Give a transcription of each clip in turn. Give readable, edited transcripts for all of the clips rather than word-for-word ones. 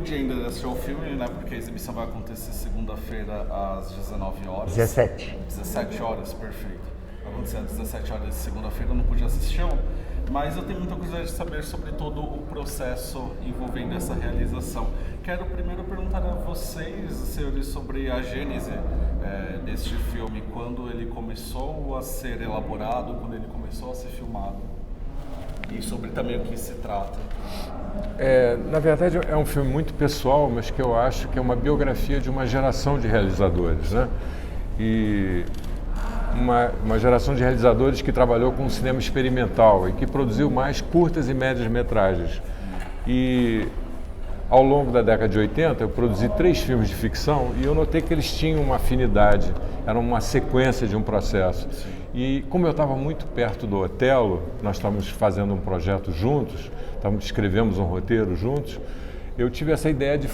pude ainda assistir o filme, né? Porque a exibição vai acontecer segunda-feira às 19 horas. 17. 17 horas, perfeito. Vai acontecer às 17 horas de segunda-feira, eu não pude assistir, mas eu tenho muita curiosidade de saber sobre todo o processo envolvendo essa realização. Quero primeiro perguntar a vocês, senhores, sobre a gênese deste filme, quando ele começou a ser elaborado, quando ele começou a ser filmado, e sobre também o que se trata. Na verdade, é um filme muito pessoal, mas que eu acho que é uma biografia de uma geração de realizadores, né? E uma geração de realizadores que trabalhou com cinema experimental e que produziu mais curtas e médias metragens. E ao longo da década de 80 eu produzi 3 filmes de ficção e eu notei que eles tinham uma afinidade, era uma sequência de um processo. E como eu estava muito perto do Otelo, nós estávamos fazendo um projeto juntos, escrevemos um roteiro juntos, eu tive essa ideia de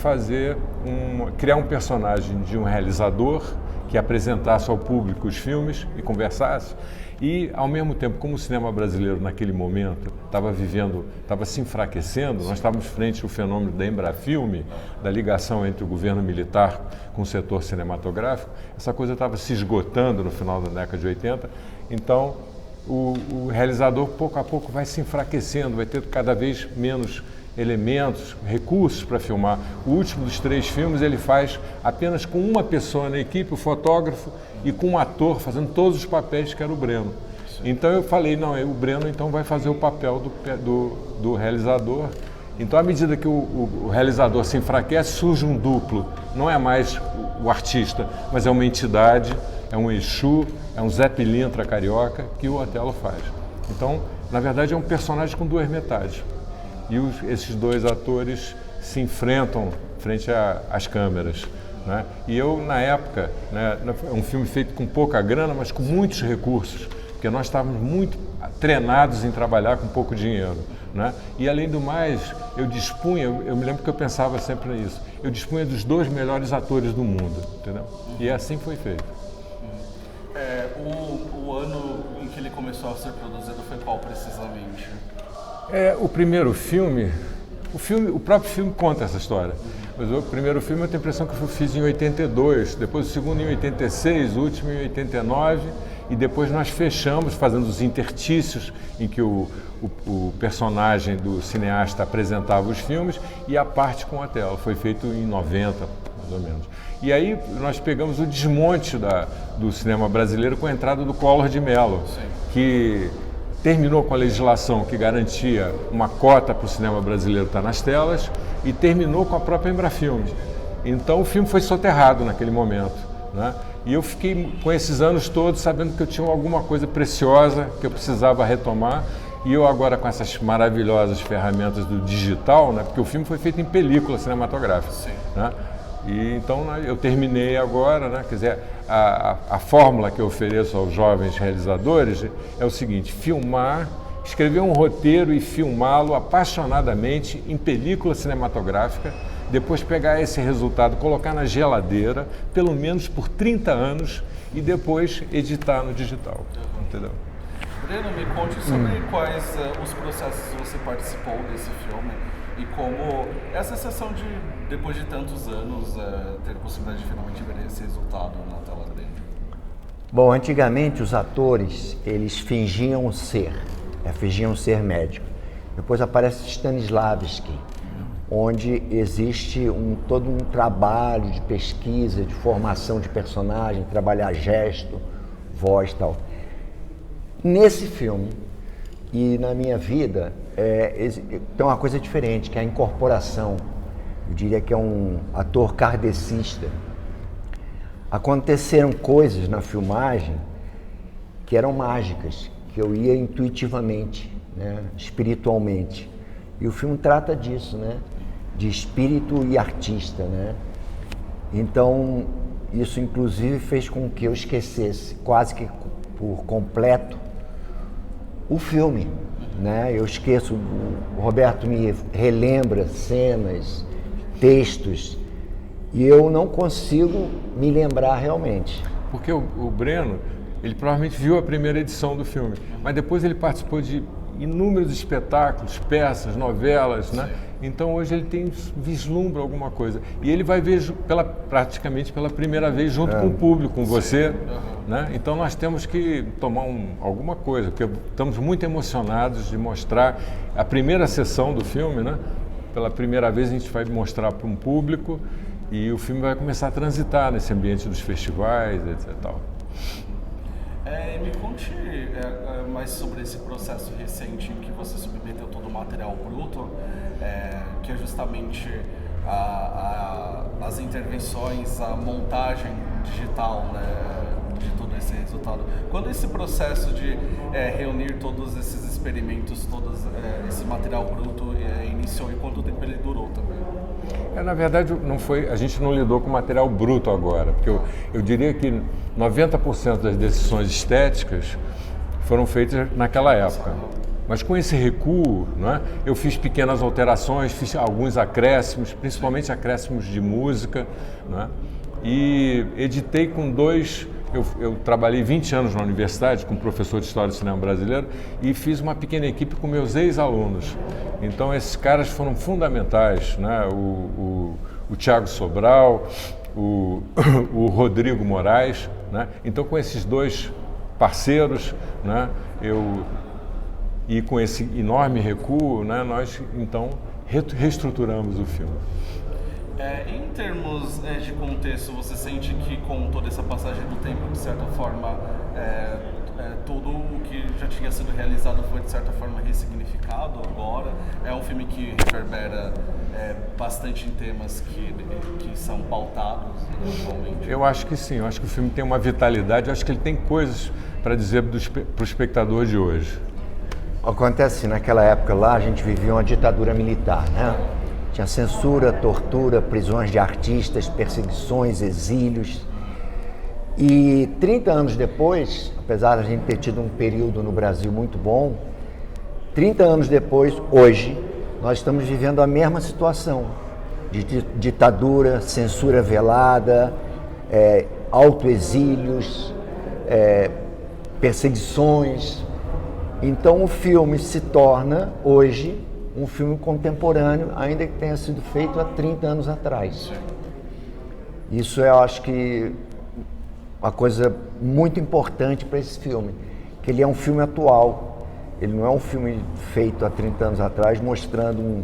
criar um personagem de um realizador que apresentasse ao público os filmes e conversasse. E, ao mesmo tempo, como o cinema brasileiro, naquele momento, estava se enfraquecendo, nós estávamos frente ao fenômeno da Embrafilme, da ligação entre o governo militar com o setor cinematográfico, essa coisa estava se esgotando no final da década de 80, então o realizador, pouco a pouco, vai se enfraquecendo, vai ter cada vez menos elementos, recursos para filmar. O último dos 3 filmes ele faz apenas com uma pessoa na equipe, o fotógrafo, e com um ator fazendo todos os papéis, que era o Breno. Então eu falei, não, o Breno então vai fazer o papel do realizador. Então, à medida que o realizador se enfraquece, surge um duplo. Não é mais o artista, mas é uma entidade, é um Exu, é um Zé Pilintra carioca que o Otelo faz. Então, na verdade, é um personagem com 2 metades. E esses 2 atores se enfrentam frente às câmeras, né? E eu, na época, né, é um filme feito com pouca grana, mas com muitos recursos, porque nós estávamos muito treinados em trabalhar com pouco dinheiro, né? E, além do mais, eu me lembro que eu pensava sempre nisso, eu dispunha dos 2 melhores atores do mundo, entendeu? E assim foi feito. O ano em que ele começou a ser produzido foi qual, precisamente? O primeiro filme, o próprio filme conta essa história. Mas o primeiro filme eu tenho a impressão que eu fiz em 82, depois o segundo em 86, o último em 89, e depois nós fechamos fazendo os intertícios em que o personagem do cineasta apresentava os filmes e a parte com o Otelo. Foi feito em 90, mais ou menos. E aí nós pegamos o desmonte do cinema brasileiro com a entrada do Collor de Mello, que terminou com a legislação que garantia uma cota para o cinema brasileiro estar nas telas e terminou com a própria Embrafilme. Então o filme foi soterrado naquele momento, né? E eu fiquei com esses anos todos sabendo que eu tinha alguma coisa preciosa que eu precisava retomar, e eu agora com essas maravilhosas ferramentas do digital, né? Porque o filme foi feito em película cinematográfica, né? E então eu terminei agora, né? Quer dizer, a fórmula que eu ofereço aos jovens realizadores é o seguinte: escrever um roteiro e filmá-lo apaixonadamente em película cinematográfica, depois pegar esse resultado, colocar na geladeira, pelo menos por 30 anos, e depois editar no digital, entendeu? Breno, me conte sobre quais os processos você participou desse filme e como essa sensação de, depois de tantos anos, ter a possibilidade de finalmente ver esse resultado na tela grande. Bom, antigamente os atores, eles fingiam ser médicos. Depois aparece Stanislavski, onde existe todo um trabalho de pesquisa, de formação de personagem, trabalhar gesto, voz e tal. Nesse filme e na minha vida, tem uma coisa diferente, que é a incorporação. Eu diria que é um ator kardecista. Aconteceram coisas na filmagem que eram mágicas, que eu ia intuitivamente, né, espiritualmente. E o filme trata disso, né, de espírito e artista, né? Então, isso inclusive fez com que eu esquecesse quase que por completo o filme, né? Eu esqueço, o Roberto me relembra cenas, textos, e eu não consigo me lembrar realmente. Porque o Breno, ele provavelmente viu a primeira edição do filme, mas depois ele participou de inúmeros espetáculos, peças, novelas, né? Então hoje ele vislumbra alguma coisa. E ele vai ver praticamente pela primeira vez junto com o público, com você. Né? Então nós temos que tomar alguma coisa, porque estamos muito emocionados de mostrar a primeira sessão do filme, né? Pela primeira vez a gente vai mostrar para um público e o filme vai começar a transitar nesse ambiente dos festivais, etc. Tal. Me conte mais sobre esse processo recente em que você submeteu todo o material bruto, que é justamente as intervenções, a montagem digital, né, de todo esse resultado. Quando esse processo de reunir todos esses experimentos, esse material bruto iniciou e quanto tempo ele durou também? Na verdade, a gente não lidou com material bruto agora, porque eu diria que 90% das decisões estéticas foram feitas naquela época. Mas com esse recuo, né, eu fiz pequenas alterações, fiz alguns acréscimos, principalmente acréscimos de música, né, e editei com dois. Eu trabalhei 20 anos na universidade como professor de História do Cinema Brasileiro e fiz uma pequena equipe com meus ex-alunos. Então esses caras foram fundamentais, né? O Thiago Sobral, o Rodrigo Moraes, né? Então com esses dois parceiros, né? E com esse enorme recuo, né? Nós então reestruturamos o filme. Em termos de contexto, você sente que com toda essa passagem do tempo, de certa forma, tudo o que já tinha sido realizado foi de certa forma ressignificado agora? É um filme que reverbera bastante em temas que são pautados atualmente? Eu acho que sim, eu acho que o filme tem uma vitalidade, eu acho que ele tem coisas para dizer para o espectador de hoje. Acontece assim, naquela época lá a gente vivia uma ditadura militar, né? Tinha censura, tortura, prisões de artistas, perseguições, exílios. E 30 anos depois, apesar de a gente ter tido um período no Brasil muito bom, 30 anos depois, hoje, nós estamos vivendo a mesma situação de ditadura, censura velada, autoexílios, perseguições. Então o filme se torna, hoje, um filme contemporâneo, ainda que tenha sido feito há 30 anos atrás. Isso eu acho que uma coisa muito importante para esse filme, que ele é um filme atual, ele não é um filme feito há 30 anos atrás, mostrando um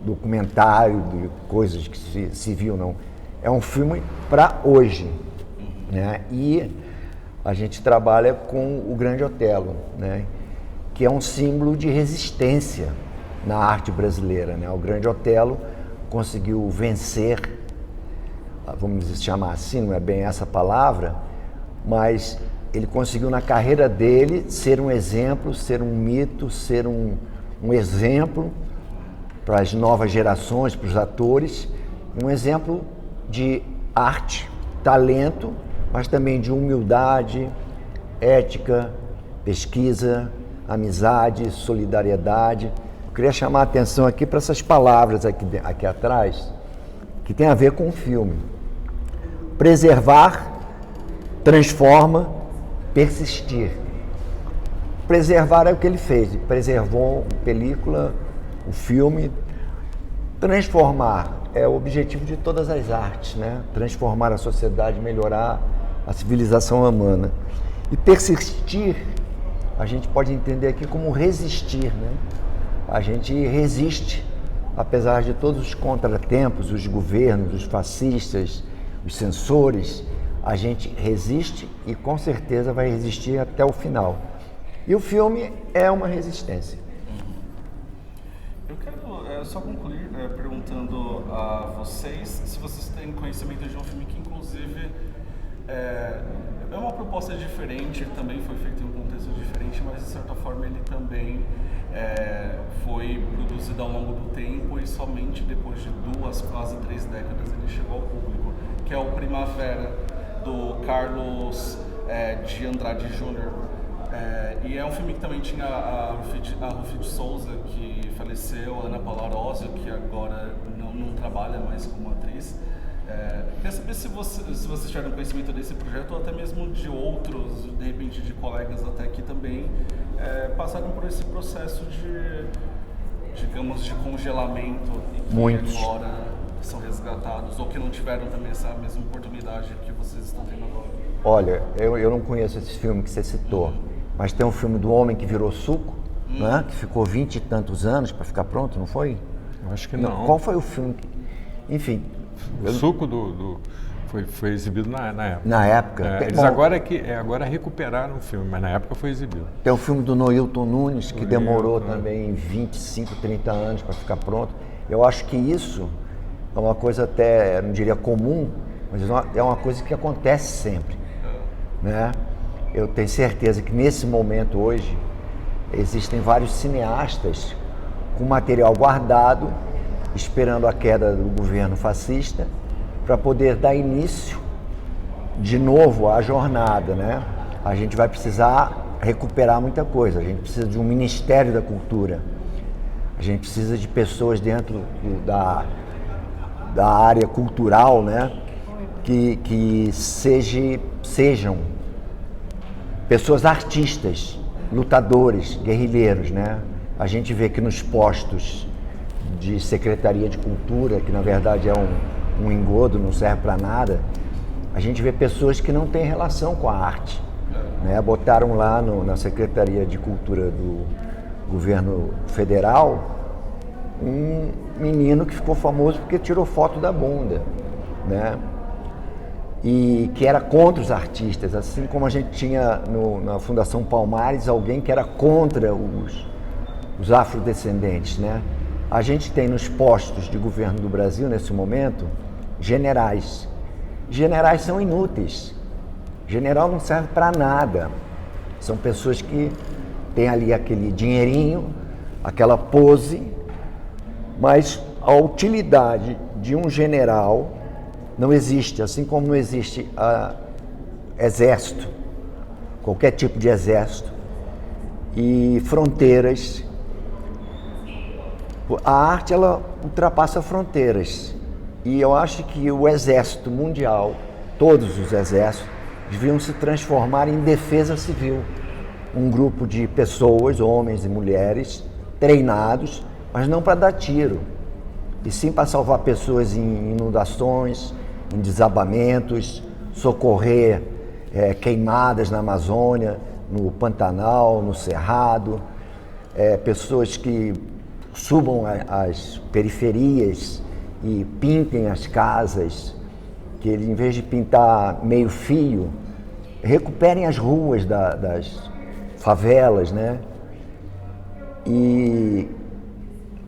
documentário de coisas que se viu, não. É um filme para hoje, né? E a gente trabalha com o Grande Otelo, né? Que é um símbolo de resistência na arte brasileira, né? O Grande Otelo conseguiu vencer, vamos chamar assim, não é bem essa palavra, mas ele conseguiu na carreira dele ser um exemplo, ser um mito, ser um exemplo para as novas gerações, para os atores, um exemplo de arte, talento, mas também de humildade, ética, pesquisa, amizade, solidariedade. Eu queria chamar a atenção aqui para essas palavras aqui atrás, que tem a ver com o filme. Preservar, transforma, persistir. Preservar é o que ele fez, ele preservou a película, o filme. Transformar é o objetivo de todas as artes, né? Transformar a sociedade, melhorar a civilização humana. E persistir, a gente pode entender aqui como resistir, né? A gente resiste, apesar de todos os contratempos, os governos, os fascistas, os censores, a gente resiste e com certeza vai resistir até o final. E o filme é uma resistência. Eu quero só concluir perguntando a vocês se vocês têm conhecimento de um filme que inclusive é uma proposta diferente, também foi feito em um contexto diferente, mas de certa forma ele também foi produzido ao longo do tempo e somente depois de 2, quase 3 décadas ele chegou ao público, que é o Primavera, do Carlos de Andrade Júnior. E é um filme que também tinha a Rufi de Souza, que faleceu, a Ana Paula Arósio, que agora não trabalha mais como atriz. Queria saber se vocês tiveram conhecimento desse projeto ou até mesmo de outros, de repente de colegas até que também passaram por esse processo de, digamos, de congelamento e que agora são resgatados ou que não tiveram também essa mesma oportunidade que vocês estão tendo agora. Olha, eu não conheço esse filme que você citou, mas tem um filme do Homem que Virou Suco, né? Que ficou 20 e tantos anos para ficar pronto, não foi? Eu acho que não. Qual foi o filme? Enfim. O Suco foi exibido na época. Na época? Eles agora recuperaram o filme, mas na época foi exibido. Tem o filme do Noilton Nunes, que demorou também 25, 30 anos para ficar pronto. Eu acho que isso é uma coisa até, não diria comum, mas é uma coisa que acontece sempre, né? Eu tenho certeza que nesse momento hoje existem vários cineastas com material guardado, esperando a queda do governo fascista para poder dar início de novo à jornada, né? A gente vai precisar recuperar muita coisa, a gente precisa de um Ministério da Cultura, a gente precisa de pessoas dentro da área cultural, né? Que sejam pessoas artistas, lutadores, guerrilheiros, né? A gente vê que nos postos de Secretaria de Cultura, que na verdade é um engodo, não serve para nada, a gente vê pessoas que não têm relação com a arte, né? Botaram lá na Secretaria de Cultura do governo federal um menino que ficou famoso porque tirou foto da bunda, né? E que era contra os artistas, assim como a gente tinha na Fundação Palmares alguém que era contra os afrodescendentes, né? A gente tem nos postos de governo do Brasil, nesse momento, generais. Generais são inúteis. General não serve para nada. São pessoas que têm ali aquele dinheirinho, aquela pose, mas a utilidade de um general não existe, assim como não existe exército, qualquer tipo de exército, e fronteiras. A arte, ela ultrapassa fronteiras, e eu acho que o exército mundial, todos os exércitos, deviam se transformar em defesa civil. Um grupo de pessoas, homens e mulheres, treinados, mas não para dar tiro, e sim para salvar pessoas em inundações, em desabamentos, socorrer queimadas na Amazônia, no Pantanal, no Cerrado, pessoas que subam as periferias e pintem as casas, que eles, em vez de pintar meio fio, recuperem as ruas das favelas, né? E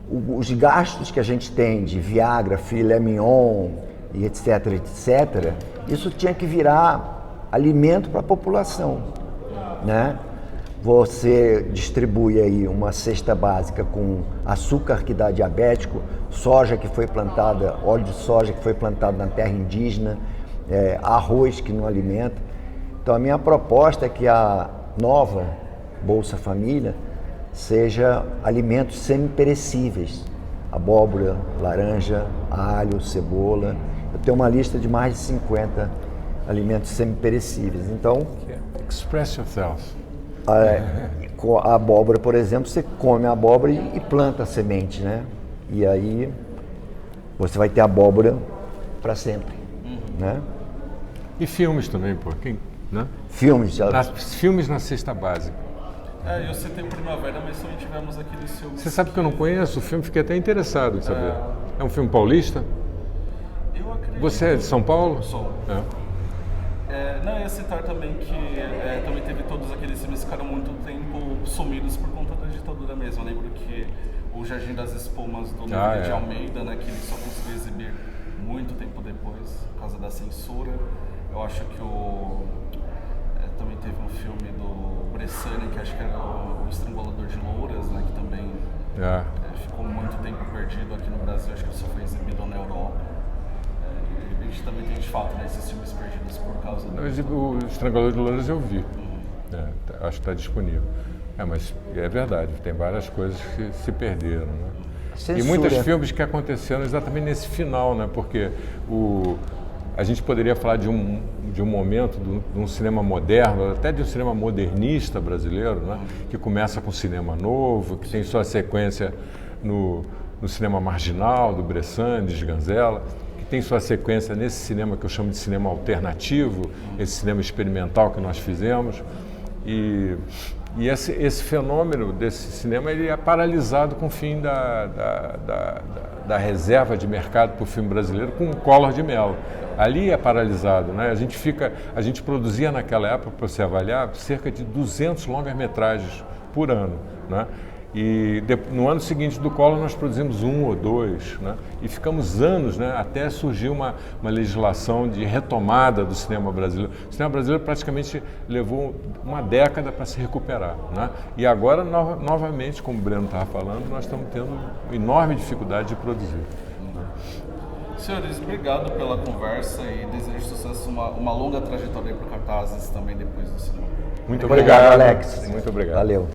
os gastos que a gente tem de Viagra, filé mignon e etc, etc, isso tinha que virar alimento para a população, né? Você distribui aí uma cesta básica com açúcar que dá diabético, soja que foi plantada, óleo de soja que foi plantado na terra indígena, arroz que não alimenta. Então a minha proposta é que a nova Bolsa Família seja alimentos semi-perecíveis, abóbora, laranja, alho, cebola. Eu tenho uma lista de mais de 50 alimentos semi-perecíveis. Então, express yourself. A abóbora, por exemplo, você come a abóbora e planta a semente, né? E aí você vai ter abóbora para sempre, né? E filmes também, pô, né? Filmes na cesta básica. Eu citei o Primavera, mas também tivemos aquele filme. Você sabe que eu não conheço o filme, fiquei até interessado em saber. É um filme paulista? Eu acredito. Você é de São Paulo? Sou. Não, eu ia citar também que também teve todos aqueles filmes que ficaram muito tempo sumidos por conta da ditadura mesmo. Eu lembro que o Jardim das Espumas do Nogueira de Almeida, né, que ele só conseguiu exibir muito tempo depois, por causa da censura. Eu acho que também teve um filme do Bressani, que acho que era o Estrangulador de Louras, né, que também ficou muito tempo perdido aqui no Brasil, acho que só foi exibido na Europa. A gente também tem de fato, né, esses filmes perdidos por causa do... O Estrangulador de Louras eu vi, acho que está disponível. Mas é verdade, tem várias coisas que se perderam, né? Censura. E muitos filmes que aconteceram exatamente nesse final, né? Porque a gente poderia falar de um momento de um cinema moderno, até de um cinema modernista brasileiro, né? Que começa com cinema novo, que tem sua sequência no cinema marginal, do Bressan, de Sganzella, que tem sua sequência nesse cinema que eu chamo de cinema alternativo, esse cinema experimental que nós fizemos. E esse fenômeno desse cinema ele é paralisado com o fim da reserva de mercado para o filme brasileiro com o Collor de Mello. Ali é paralisado, né? A gente produzia naquela época, para você avaliar, cerca de 200 longas-metragens por ano, né? E no ano seguinte do Collor nós produzimos 1 ou 2, né? E ficamos anos, né, até surgir uma legislação de retomada do cinema brasileiro. O cinema brasileiro praticamente levou uma década para se recuperar, né? E agora, novamente, como o Breno estava falando, nós estamos tendo enorme dificuldade de produzir. Senhores, obrigado pela conversa e desejo sucesso, uma longa trajetória para o Cartazes também depois do cinema. Muito obrigado, Alex. Muito obrigado. Valeu.